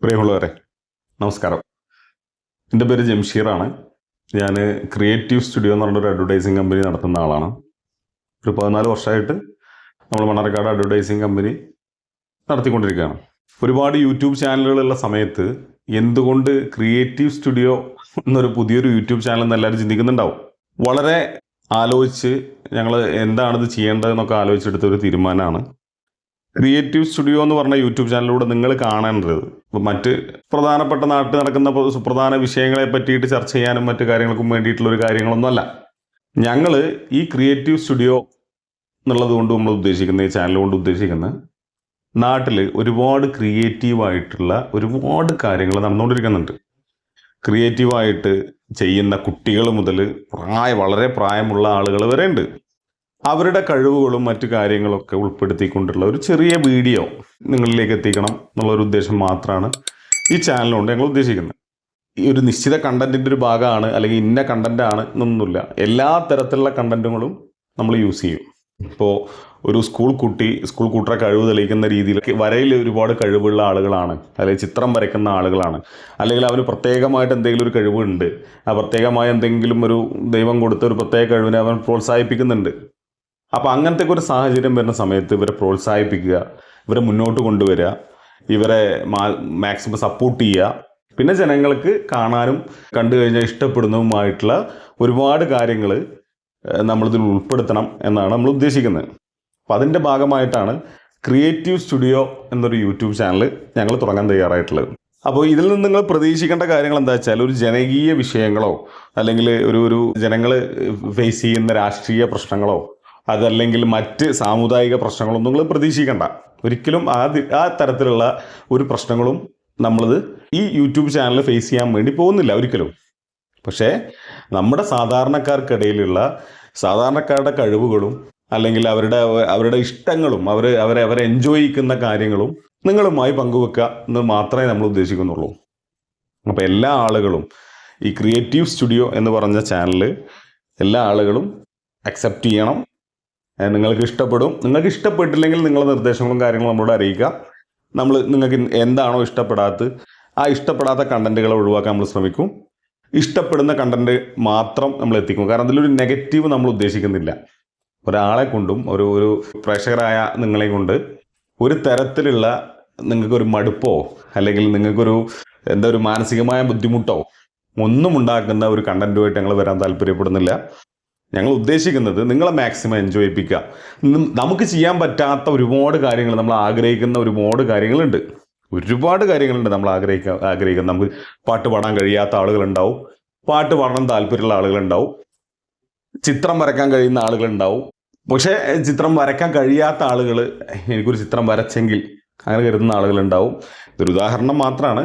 പ്രിയമുള്ളവരെ നമസ്കാരം. എൻ്റെ പേര് ജംഷീറാണ്. ഞാൻ ക്രിയേറ്റീവ് സ്റ്റുഡിയോ എന്ന് പറഞ്ഞൊരു അഡ്വർടൈസിങ് കമ്പനി നടത്തുന്ന ആളാണ്. ഒരു 14 വർഷമായിട്ട് നമ്മൾ മണ്ണാർക്കാട് അഡ്വർടൈസിങ് കമ്പനി നടത്തിക്കൊണ്ടിരിക്കുകയാണ്. ഒരുപാട് യൂട്യൂബ് ചാനലുകളുള്ള സമയത്ത് എന്തുകൊണ്ട് ക്രിയേറ്റീവ് സ്റ്റുഡിയോ എന്നൊരു പുതിയൊരു യൂട്യൂബ് ചാനൽ എന്ന് എല്ലാവരും ചിന്തിക്കുന്നുണ്ടാവും. വളരെ ആലോചിച്ച് ഞങ്ങൾ എന്താണിത് ചെയ്യേണ്ടതെന്നൊക്കെ ആലോചിച്ചെടുത്തൊരു തീരുമാനമാണ് ക്രിയേറ്റീവ് സ്റ്റുഡിയോ എന്ന് പറഞ്ഞ യൂട്യൂബ് ചാനലിലൂടെ നിങ്ങൾ കാണേണ്ടത്. ഇപ്പോൾ മറ്റ് പ്രധാനപ്പെട്ട നാട്ടിൽ നടക്കുന്ന സുപ്രധാന വിഷയങ്ങളെ പറ്റിയിട്ട് ചർച്ച ചെയ്യാനും മറ്റു കാര്യങ്ങൾക്കും വേണ്ടിയിട്ടുള്ളൊരു കാര്യങ്ങളൊന്നുമല്ല. ഞങ്ങൾ ഈ ക്രിയേറ്റീവ് സ്റ്റുഡിയോ എന്നുള്ളത് കൊണ്ട് നമ്മൾ ഉദ്ദേശിക്കുന്ന ഈ ചാനൽ കൊണ്ട് ഉദ്ദേശിക്കുന്നത് നാട്ടിൽ ഒരുപാട് ക്രിയേറ്റീവായിട്ടുള്ള ഒരുപാട് കാര്യങ്ങൾ നടന്നുകൊണ്ടിരിക്കുന്നുണ്ട്. ക്രിയേറ്റീവായിട്ട് ചെയ്യുന്ന കുട്ടികൾ മുതൽ വളരെ പ്രായമുള്ള ആളുകൾ വരെ ഉണ്ട്. അവരുടെ കഴിവുകളും മറ്റു കാര്യങ്ങളൊക്കെ ഉൾപ്പെടുത്തിക്കൊണ്ടുള്ള ഒരു ചെറിയ വീഡിയോ നിങ്ങളിലേക്ക് എത്തിക്കണം എന്നുള്ളൊരു ഉദ്ദേശം മാത്രമാണ് ഈ ചാനലുകൊണ്ട് ഞങ്ങൾ ഉദ്ദേശിക്കുന്നത്. ഈ ഒരു നിശ്ചിത കണ്ടൻറ്റിൻ്റെ ഒരു ഭാഗമാണ് അല്ലെങ്കിൽ ഇന്ന കണ്ടൻറ്റാണ് എന്നൊന്നുമില്ല. എല്ലാ തരത്തിലുള്ള കണ്ടൻറ്റുകളും നമ്മൾ യൂസ് ചെയ്യും. ഇപ്പോൾ ഒരു സ്കൂൾ കൂട്ടറെ കഴിവ് തെളിയിക്കുന്ന രീതിയിൽ വരയിൽ ഒരുപാട് കഴിവുള്ള ആളുകളാണ്, അല്ലെങ്കിൽ ചിത്രം വരയ്ക്കുന്ന ആളുകളാണ്, അല്ലെങ്കിൽ അവന് പ്രത്യേകമായിട്ട് എന്തെങ്കിലും ഒരു കഴിവുണ്ട്, ആ പ്രത്യേകമായ എന്തെങ്കിലും ഒരു ദൈവം കൊടുത്ത ഒരു പ്രത്യേക കഴിവിനെ അവൻ പ്രോത്സാഹിപ്പിക്കുന്നുണ്ട്. അപ്പോൾ അങ്ങനത്തെ ഒരു സാഹചര്യം വരുന്ന സമയത്ത് ഇവരെ പ്രോത്സാഹിപ്പിക്കുക, ഇവരെ മുന്നോട്ട് കൊണ്ടുവരിക, ഇവരെ മാക്സിമം സപ്പോർട്ട് ചെയ്യുക. പിന്നെ ജനങ്ങൾക്ക് കാണാനും കണ്ടു കഴിഞ്ഞാൽ ഇഷ്ടപ്പെടുന്നതുമായിട്ടുള്ള ഒരുപാട് കാര്യങ്ങൾ നമ്മളിതിൽ ഉൾപ്പെടുത്തണം എന്നാണ് നമ്മൾ ഉദ്ദേശിക്കുന്നത്. അപ്പോൾ അതിൻ്റെ ഭാഗമായിട്ടാണ് ക്രിയേറ്റീവ് സ്റ്റുഡിയോ എന്നൊരു യൂട്യൂബ് ചാനൽ ഞങ്ങൾ തുടങ്ങാൻ തയ്യാറായിട്ടുള്ളത്. അപ്പോൾ ഇതിൽ നിന്ന് നിങ്ങൾ പ്രതീക്ഷിക്കേണ്ട കാര്യങ്ങൾ എന്താ വെച്ചാൽ, ഒരു ജനകീയ വിഷയങ്ങളോ അല്ലെങ്കിൽ ഒരു ജനങ്ങൾ ഫേസ് ചെയ്യുന്ന രാഷ്ട്രീയ പ്രശ്നങ്ങളോ അതല്ലെങ്കിൽ മറ്റ് സാമുദായിക പ്രശ്നങ്ങളൊന്നും നിങ്ങൾ പ്രതീക്ഷിക്കണ്ട. ഒരിക്കലും ആ തരത്തിലുള്ള ഒരു പ്രശ്നങ്ങളും നമ്മളിത് ഈ യൂട്യൂബ് ചാനൽ ഫേസ് ചെയ്യാൻ വേണ്ടി പോകുന്നില്ല ഒരിക്കലും. പക്ഷേ നമ്മുടെ സാധാരണക്കാർക്കിടയിലുള്ള സാധാരണക്കാരുടെ കഴിവുകളും അല്ലെങ്കിൽ അവരുടെ ഇഷ്ടങ്ങളും അവരെ എൻജോയ് ചെയ്യുന്ന കാര്യങ്ങളും നിങ്ങളുമായി പങ്കുവെക്കുക എന്ന് മാത്രമേ നമ്മൾ ഉദ്ദേശിക്കുന്നുള്ളൂ. അപ്പോൾ എല്ലാ ആളുകളും ഈ ക്രിയേറ്റീവ് സ്റ്റുഡിയോ എന്ന് പറഞ്ഞ ചാനൽ എല്ലാ ആളുകളും അക്സെപ്റ്റ് ചെയ്യണം. നിങ്ങൾക്ക് ഇഷ്ടപ്പെടും. നിങ്ങൾക്ക് ഇഷ്ടപ്പെട്ടില്ലെങ്കിൽ നിങ്ങളുടെ നിർദ്ദേശങ്ങളും കാര്യങ്ങളും നമ്മളോട് അറിയിക്കുക. നിങ്ങൾക്ക് എന്താണോ ആ ഇഷ്ടപ്പെടാത്ത കണ്ടൻറ്റുകളെ ഒഴിവാക്കാൻ നമ്മൾ ശ്രമിക്കും. ഇഷ്ടപ്പെടുന്ന കണ്ടൻറ്റ് മാത്രം നമ്മൾ എത്തിക്കും. കാരണം അതിലൊരു നെഗറ്റീവ് നമ്മൾ ഉദ്ദേശിക്കുന്നില്ല. ഒരാളെ കൊണ്ടും ഒരു പ്രേക്ഷകരായ നിങ്ങളെ കൊണ്ട് ഒരു തരത്തിലുള്ള നിങ്ങൾക്കൊരു മടുപ്പോ അല്ലെങ്കിൽ നിങ്ങൾക്കൊരു ഒരു മാനസികമായ ബുദ്ധിമുട്ടോ ഒന്നും ഉണ്ടാക്കുന്ന ഒരു കണ്ടൻറ്റുമായിട്ട് ഞങ്ങൾ വരാൻ താല്പര്യപ്പെടുന്നില്ല. ഞങ്ങൾ ഉദ്ദേശിക്കുന്നത് നിങ്ങളെ മാക്സിമം എൻജോയ് ചെയ്യിപ്പിക്കുക. നമുക്ക് ചെയ്യാൻ പറ്റാത്ത ഒരുപാട് കാര്യങ്ങൾ, നമ്മൾ ആഗ്രഹിക്കുന്ന ഒരുപാട് കാര്യങ്ങളുണ്ട്. നമ്മൾ ആഗ്രഹിക്കുന്ന നമുക്ക് പാട്ട് പാടാൻ കഴിയാത്ത ആളുകളുണ്ടാവും, പാട്ട് പാടാൻ താല്പര്യമുള്ള ആളുകളുണ്ടാവും, ചിത്രം വരയ്ക്കാൻ കഴിയുന്ന ആളുകളുണ്ടാവും. പക്ഷേ ചിത്രം വരയ്ക്കാൻ കഴിയാത്ത ആളുകൾ എനിക്കൊരു ചിത്രം വരച്ചെങ്കിൽ അങ്ങനെ കരുതുന്ന ആളുകളുണ്ടാവും. ഇതൊരു ഉദാഹരണം മാത്രമാണ്.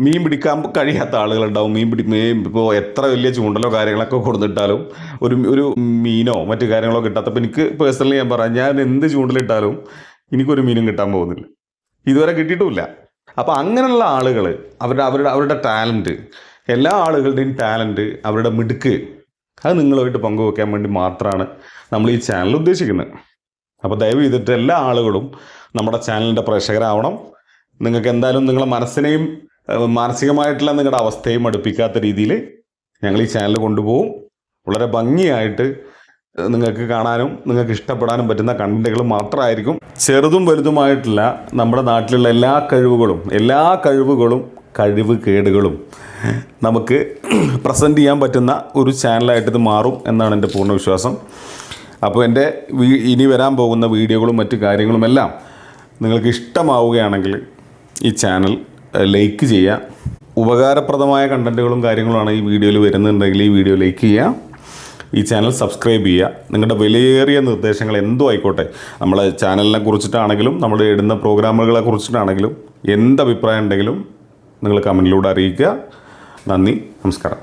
മീൻ പിടിക്കാൻ കഴിയാത്ത ആളുകളുണ്ടാവും. ഇപ്പോൾ എത്ര വലിയ ചൂണ്ടലോ കാര്യങ്ങളൊക്കെ കൊടുത്തിട്ടാലും ഒരു മീനോ മറ്റു കാര്യങ്ങളോ കിട്ടാത്തപ്പോൾ എനിക്ക് പേഴ്സണലി ഞാൻ പറയാം, ഞാൻ എന്ത് ചൂണ്ടലിട്ടാലും എനിക്കൊരു മീനും കിട്ടാൻ പോകുന്നില്ല, ഇതുവരെ കിട്ടിയിട്ടുമില്ല. അപ്പോൾ അങ്ങനെയുള്ള ആളുകൾ അവരുടെ ടാലൻറ്റ്, എല്ലാ ആളുകളുടെയും ടാലൻറ്റ്, അവരുടെ മിടുക്ക് അത് നിങ്ങളുമായിട്ട് പങ്കുവെക്കാൻ വേണ്ടി മാത്രമാണ് നമ്മൾ ഈ ചാനൽ ഉദ്ദേശിക്കുന്നത്. അപ്പോൾ ദയവ് ചെയ്തിട്ട് എല്ലാ ആളുകളും നമ്മുടെ ചാനലിൻ്റെ പ്രേക്ഷകരാവണം. നിങ്ങൾക്ക് എന്തായാലും നിങ്ങളുടെ മനസ്സിനെയും മാനസികമായിട്ടുള്ള നിങ്ങളുടെ അവസ്ഥയും അടുപ്പിക്കാത്ത രീതിയിൽ ഞങ്ങൾ ഈ ചാനൽ കൊണ്ടുപോകും. വളരെ ഭംഗിയായിട്ട് നിങ്ങൾക്ക് കാണാനും നിങ്ങൾക്ക് ഇഷ്ടപ്പെടാനും പറ്റുന്ന കണ്ടന്റുകൾ മാത്രമായിരിക്കും. ചെറുതും വലുതുമായിട്ടുള്ള നമ്മുടെ നാട്ടിലുള്ള എല്ലാ കഴിവുകളും കഴിവുകേടുകളും നമുക്ക് പ്രസൻറ്റ് ചെയ്യാൻ പറ്റുന്ന ഒരു ചാനലായിട്ട് ഇത് മാറും എന്നാണ് എൻ്റെ പൂർണ്ണ വിശ്വാസം. അപ്പോൾ എൻ്റെ ഇനി വരാൻ പോകുന്ന വീഡിയോകളും മറ്റു കാര്യങ്ങളുമെല്ലാം നിങ്ങൾക്ക് ഇഷ്ടമാവുകയാണെങ്കിൽ ഈ ചാനൽ ലൈക്ക് ചെയ്യുക. ഉപകാരപ്രദമായ കണ്ടൻറ്റുകളും കാര്യങ്ങളുമാണ് ഈ വീഡിയോയിൽ വരുന്നുണ്ടെങ്കിൽ ഈ വീഡിയോ ലൈക്ക് ചെയ്യുക. ഈ ചാനൽ സബ്സ്ക്രൈബ് ചെയ്യുക. നിങ്ങളുടെ വിലയേറിയ നിർദ്ദേശങ്ങൾ എന്തോ ആയിക്കോട്ടെ, നമ്മളെ ചാനലിനെ കുറിച്ചിട്ടാണെങ്കിലും നമ്മൾ ഇടുന്ന പ്രോഗ്രാമുകളെ കുറിച്ചിട്ടാണെങ്കിലും എന്ത് അഭിപ്രായം ഉണ്ടെങ്കിലും നിങ്ങൾ കമൻറ്റിലൂടെ അറിയിക്കുക. നന്ദി, നമസ്കാരം.